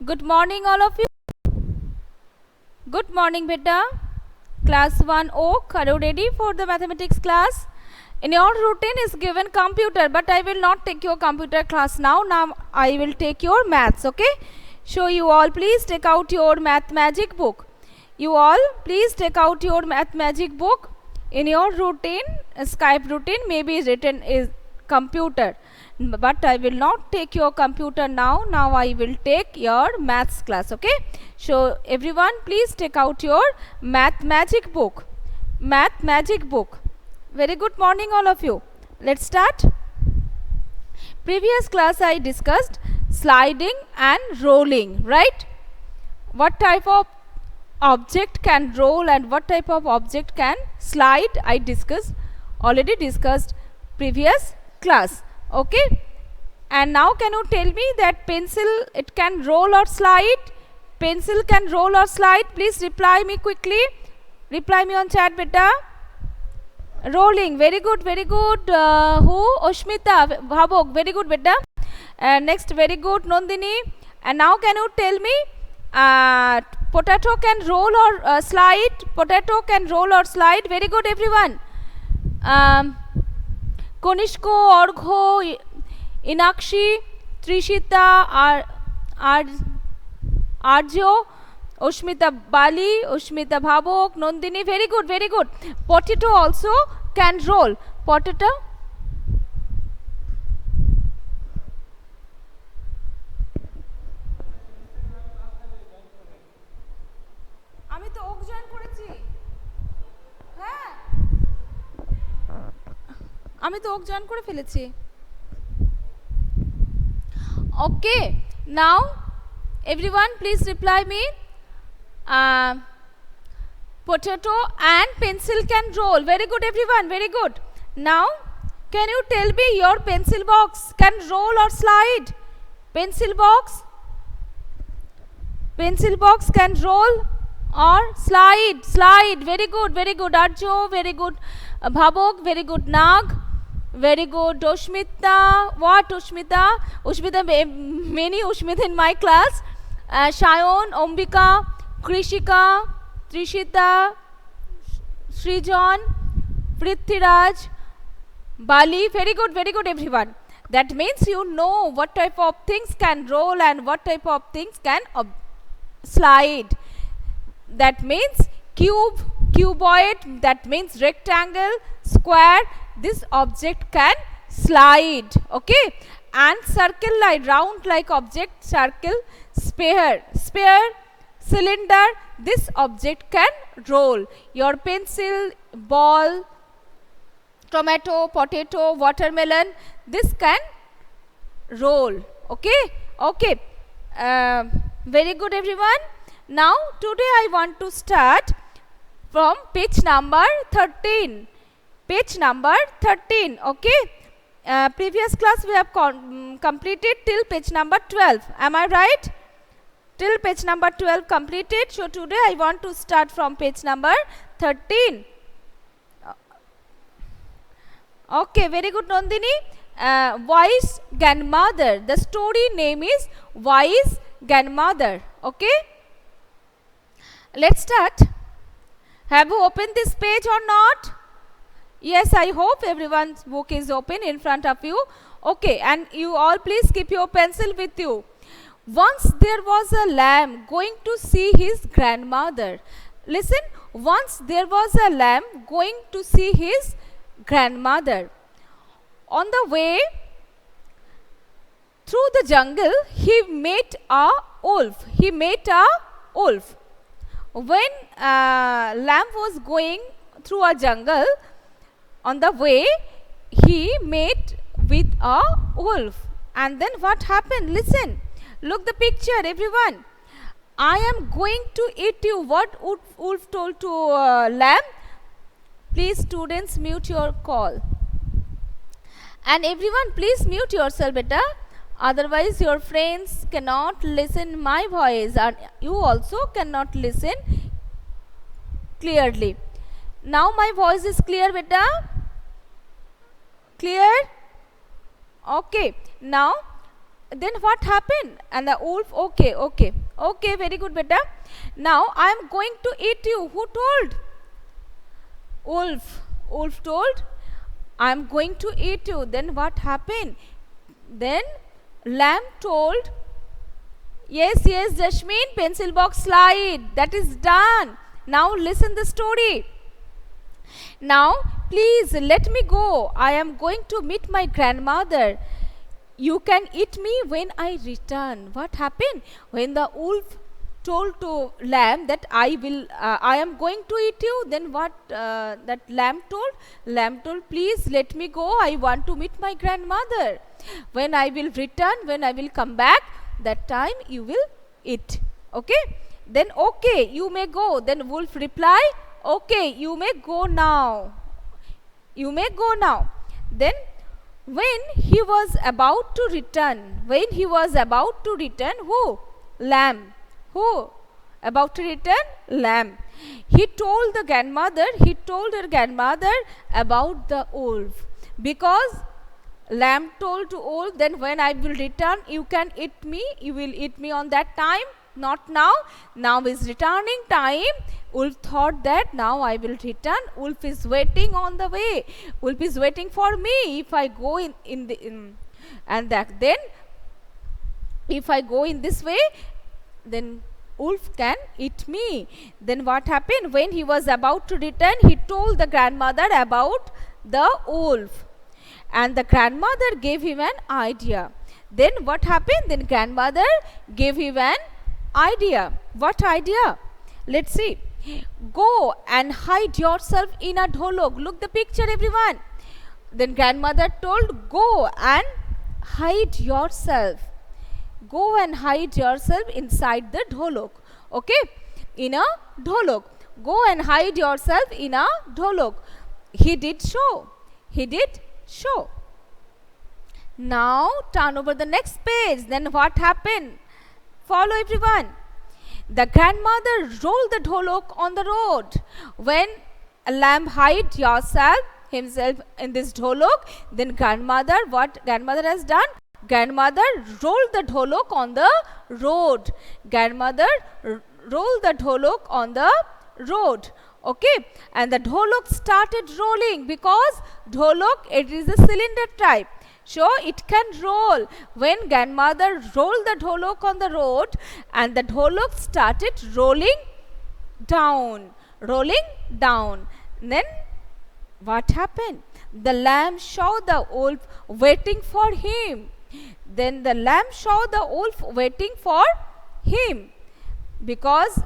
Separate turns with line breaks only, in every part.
Good morning, all of you. Good morning, beta. Class 1 Oak, are you ready for the mathematics class? In your routine is given computer, but I will not take your computer class now. Now I will take your maths, okay? So you all please take out your math magic book. You all please take out your math magic book. In your routine, Skype routine maybe written is computer, but I will not take your computer now. Now I will take your maths class, okay? So everyone please take out your math magic book. Math magic book. Very good morning all of you. Let's start. Previous class I discussed sliding and rolling, right? What type of object can roll and what type of object can slide I already discussed previous class, okay? And now can you tell me that pencil, it can roll or slide? Pencil can roll or slide? Please reply me quickly. Reply me on chat, beta. Rolling, very good, very good. Who? Oshmita Bhabok, very good, beta. Next, very good, Nandini. And now can you tell me, potato can roll or slide? Potato can roll or slide? Very good, everyone. Konishko, Orgho, Inakshi, Trishita, Arjo, Ushmita Bali, Ushmita Bhabok, Nandini, very good, very good. Potato also can roll. Potato. আমি তো okay join করেছি হ্যাঁ আমি তো okay join করে ফেলেছি okay now everyone please reply me potato and pencil can roll. Very good everyone, very good. Now can you tell me your pencil box can roll or slide? Pencil box can roll or slide? Slide, very good, very good. Arjo, very good. Bhabok, very good. Nag, very good. Ushmita, what Ushmita? Ushmita, many Ushmita in my class. Shayon, Ombika, Krishika, Trishita, Srijan, Prithviraj, Bali, very good everyone. That means you know what type of things can roll and what type of things can slide. That means cube, cuboid, that means rectangle, square, this object can slide, okay? And circle like round like object, circle, sphere, cylinder, this object can roll. Your pencil, ball, tomato, potato, watermelon, this can roll, okay? Okay, very good everyone. Now today I want to start from page number 13. Page number 13, okay? Previous class we have completed till page number 12. Am I right? Till page number 12 completed. So today I want to start from page number 13. Okay, very good Nandini. Wise grandmother. The story name is Wise Grandmother, okay? Let's start. Have you opened this page or not? Yes, I hope everyone's book is open in front of you. Okay, and you all please keep your pencil with you. Once there was a lamb going to see his grandmother. Listen, once there was a lamb going to see his grandmother. On the way through the jungle, he met a wolf. When lamb was going through a jungle, on the way he met with a wolf. And then what happened? Listen, look the picture everyone. I am going to eat you. What wolf told to lamb? Please students mute your call. And everyone please mute yourself, beta. Otherwise your friends cannot listen my voice and you also cannot listen clearly. Now my voice is clear, beta? Clear? Okay. Now then what happened? And the wolf, okay, very good beta. Now I am going to eat you. Who told? Wolf told, I am going to eat you. Then what happened? Then lamb told, yes, Jasmine, pencil box slide, that is done. Now listen the story. Now please let me go. I am going to meet my grandmother. You can eat me when I return. What happened? When the wolf told to lamb that I am going to eat you, then what that lamb told? Lamb told, please let me go. I want to meet my grandmother. When I will return, when I will come back, that time you will eat. Okay? Then okay, you may go. Then wolf reply, okay, you may go now. You may go now. Then when he was about to return, who? Lamb. Who? About to return? Lamb. He told her grandmother about the wolf. Because lamb told to wolf, then when I will return, you can eat me. You will eat me on that time, not now. Now is returning time. Wolf thought that now I will return. Wolf is waiting on the way. Wolf is waiting for me. If I go then if I go in this way, then wolf can eat me. Then what happened? When he was about to return, he told the grandmother about the wolf. And the grandmother gave him an idea. Then what happened? Then grandmother gave him an idea. What idea? Let's see. Go and hide yourself in a dholok. Look the picture, everyone. Then grandmother told, go and hide yourself. Go and hide yourself inside the dholok. Okay? In a dholok. Go and hide yourself in a dholok. He did so. Now turn over the next page. Then what happened? Follow, everyone. The grandmother rolled the dholok on the road. When a lamb hid himself in this dholok, then what grandmother has done? Grandmother rolled the dholok on the road. Okay, and the dholok started rolling, because dholok, it is a cylinder type. So it can roll. When grandmother rolled the dholok on the road, and the dholok started rolling down. Then what happened? The lamb saw the wolf waiting for him. Because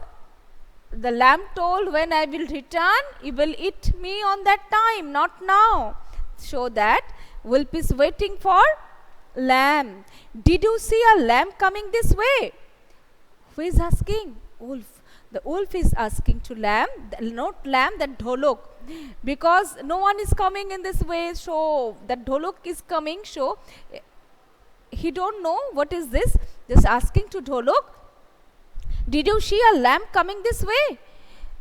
the lamb told, when I will return, you will eat me on that time, not now. So that wolf is waiting for lamb. Did you see a lamb coming this way? Who is asking? Wolf. The wolf is asking to lamb, not lamb, that dholok. Because no one is coming in this way, so that dholok is coming, so he don't know what is this. Just asking to dholok, did you see a lamb coming this way?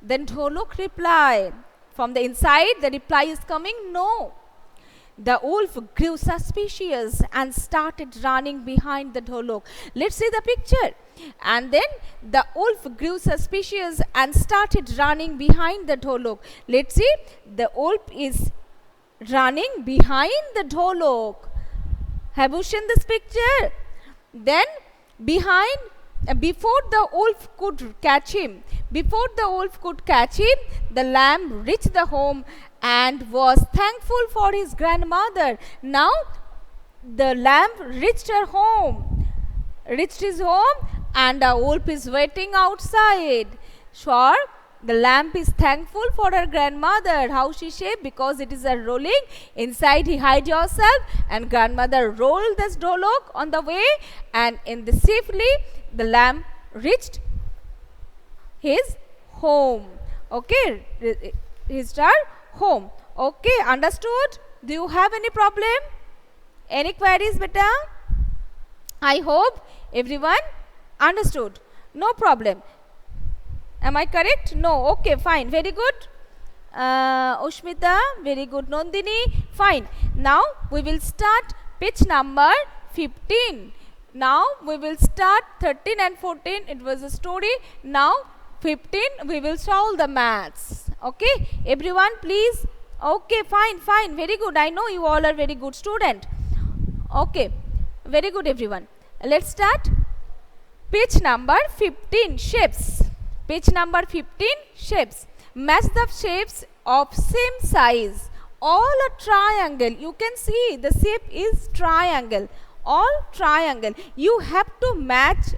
Then dholok replied. From the inside, the reply is coming, no. The wolf grew suspicious and started running behind the dholok. Let's see the picture. And then the wolf grew suspicious and started running behind the dholok. Let's see. The wolf is running behind the dholok. Have you seen this picture? Then before the wolf could catch him, the lamb reached the home and was thankful for his grandmother. Now the lamb reached his home, and the wolf is waiting outside. Sure, the lamb is thankful for her grandmother. How she said? Because it is a rolling. Inside he hide yourself, and grandmother rolled this dholok on the way, and in the safely the lamb reached his home. Okay, reached her home. Okay, understood? Do you have any problem? Any queries, beta? I hope everyone understood. No problem. Am I correct? No. Okay, fine. Very good. Ushmita, very good. Nandini, fine. Now we will start page number 15. Now we will start 13 and 14. It was a story. Now 15 we will solve the maths. Okay, everyone please. Okay, fine, very good. I know you all are very good student. Okay, very good everyone. Let's start. Page number 15, shapes. Page number 15, shapes. Match the shapes of same size. All a triangle. You can see the shape is triangle. All triangle. You have to match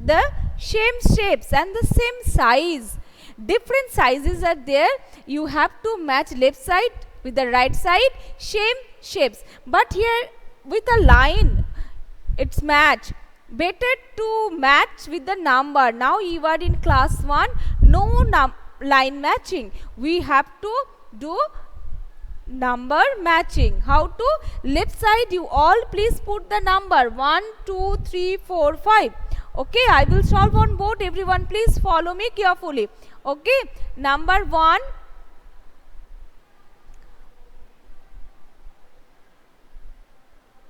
the same shapes and the same size. Different sizes are there. You have to match left side with the right side. Same shapes. But here with a line, it's match. Better to match with the number. Now you are in class 1. No line matching. We have to do number matching. How to? Left side you all please put the number 1, 2, 3, 4, 5. Okay, I will solve on board. Everyone please follow me carefully. Okay, number 1.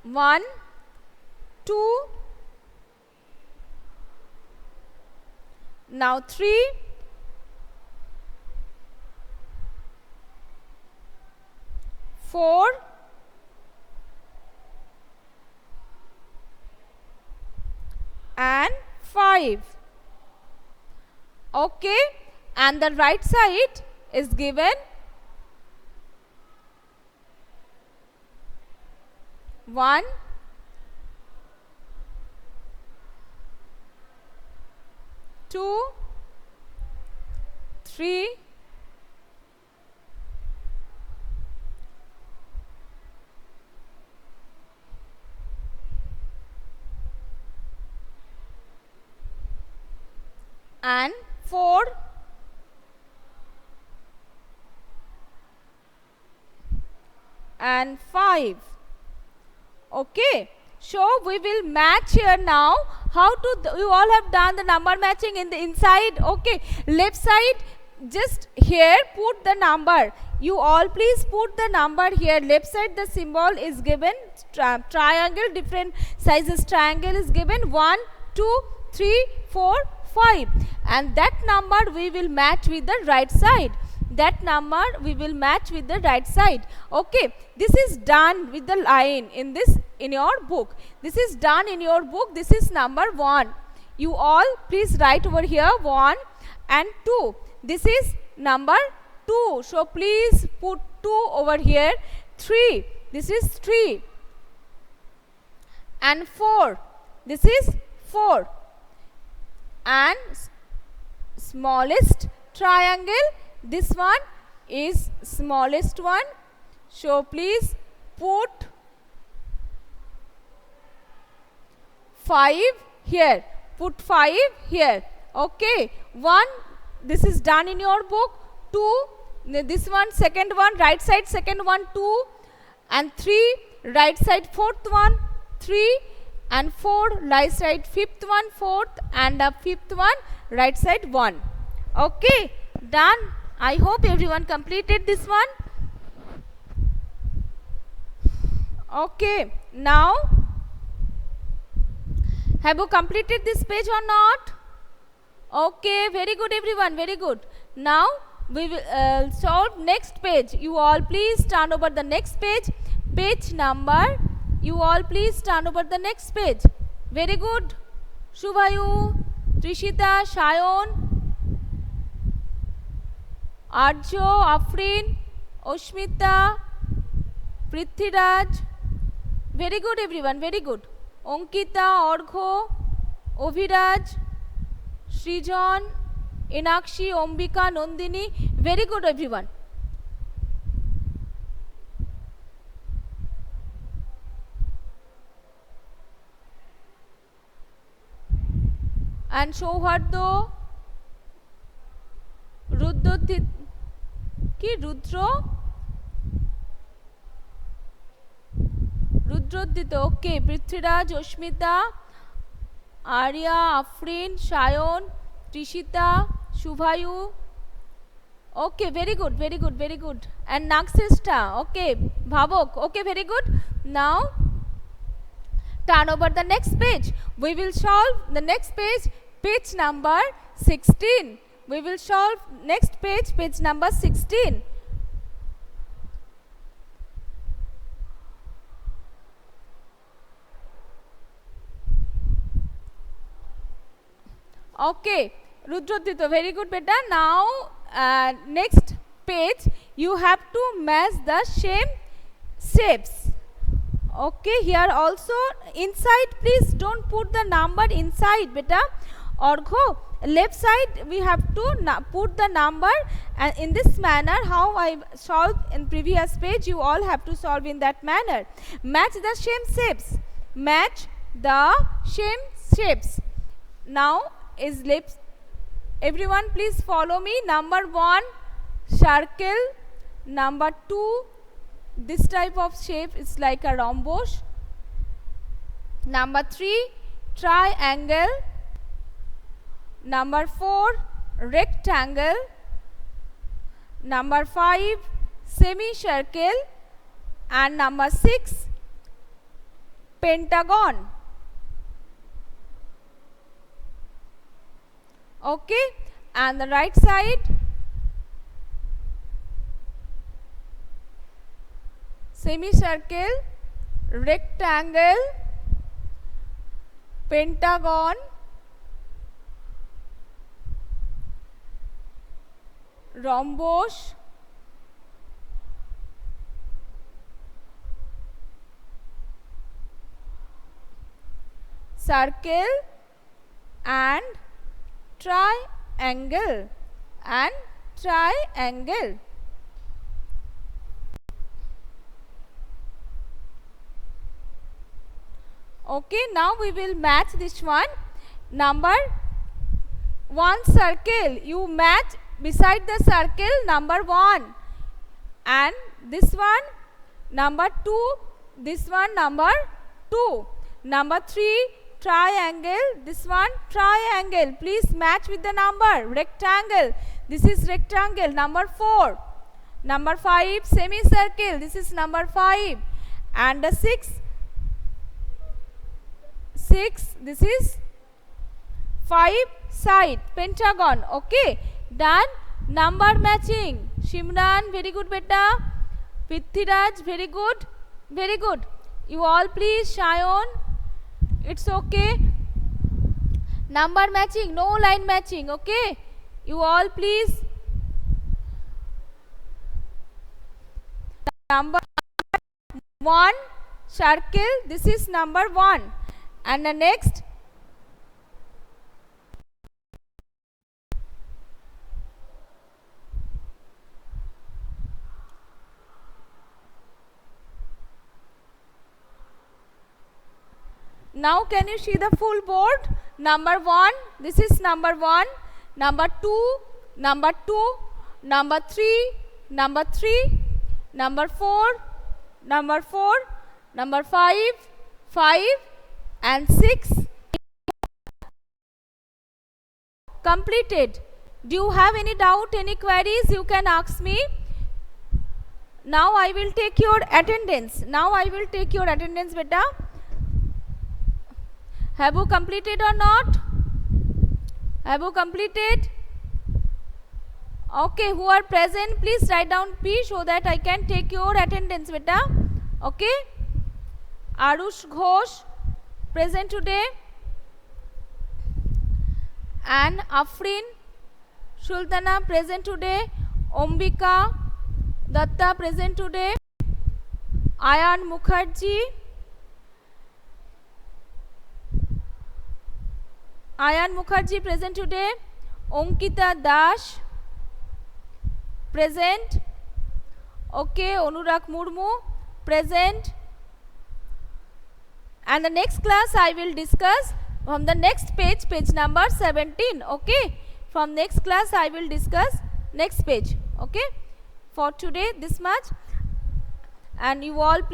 One, 2, now 3, 4, and 5. Okay, and the right side is given 1, 2, 3, 4, and 5. Okay, so we will match here now. How to you all have done the number matching in the inside. Okay, left side just here put the number. You all please put the number here. Left side the symbol is given triangle, different sizes triangle is given 1, 2, 3, 4, 5, and that number we will match with the right side. That number we will match with the right side. Okay, this is done with the line in your book. This is done in your book. This is number 1. You all please write over here 1 and 2. This is number 2. So please put 2 over here. 3. This is 3. And 4. This is 4. And smallest triangle, this one is smallest one. So please put 5 here. Put 5 here. Okay. 1. This is done in your book. 2. This one, second one, right side, second one, 2. And 3. Right side, fourth one, 3. And 4. Right side, fifth one, 4th. And a fifth one, right side, 1. Okay. Done. I hope everyone completed this one. Okay. Now, have you completed this page or not? Okay. Very good everyone. Very good. Now, we will solve next page. You all please turn over the next page. Page number. You all please turn over the next page. Very good. Shubhayu, Trishita, Shayon, Arjo, Afrin, Oshmita, Prithviraj. Very good everyone, very good. Ankita, Orgho, Oviraj, Srijan, Enakshi, Ombika, Nandini. Very good everyone. And Shauhardo, Rudrodit, ki Rudro, Rudrodito. Okay, Prithviraj, Oshmita, Arya, Afrin, Shayon, Trishita, Shubhayu. Okay, very good, very good, very good. And Naksista. Okay, Bhavok. Okay, very good. Now, Turn over the next page. We will solve the next page, page number 16. We will solve next page, page number 16. Okay, Rudrodito, very good beta. Now next page you have to match the same shapes. Okay, here also inside, please don't put the number inside beta. Orgho, left side we have to put the number, and in this manner how I solved in previous page, you all have to solve in that manner. Match the same shapes. Match the same shapes. Now is lips. Everyone please follow me. Number 1, circle. Number 2, this type of shape is like a rhombus. Number 3, triangle. Number 4, rectangle. Number 5, semicircle. And number 6, pentagon. Okay, and the right side, semicircle, rectangle, pentagon, rhombus, circle, and triangle, Okay, now we will match this one. Number 1 circle, you match beside the circle number 1, and this one number 2, this one number 2. Number 3, triangle, this one triangle, please match with the number. Rectangle, this is rectangle, number 4. Number 5, semicircle, this is number 5. And the 6, this is 5 side, pentagon. Okay, done. Number matching. Shimran, very good beta. Prithviraj, very good, very good. You all please, Shayon, it's okay. Number matching, no line matching. Okay, you all please. Number 1 circle, this is number 1, and the next now can you see the full board? Number 1, this is number 1, number 2, number 2, number 3, number 3, number 4, number 4, number 5, 5, and 6. Completed. Do you have any doubt, any queries? You can ask me. Now I will take your attendance. Beta. Have you completed or not? Have you completed? Okay, who are present, please write down P so that I can take your attendance, beta. Okay. Arush Ghosh, present today. And Afrin Sultana, present today. Ombika Datta, present today. Ayan Mukherjee. Present today. Onkita Das, present. Okay, Anurag Murmu, present. And the next class I will discuss from the next page, page number 17. Okay, from next class I will discuss next page. Okay, for today this much, and you all please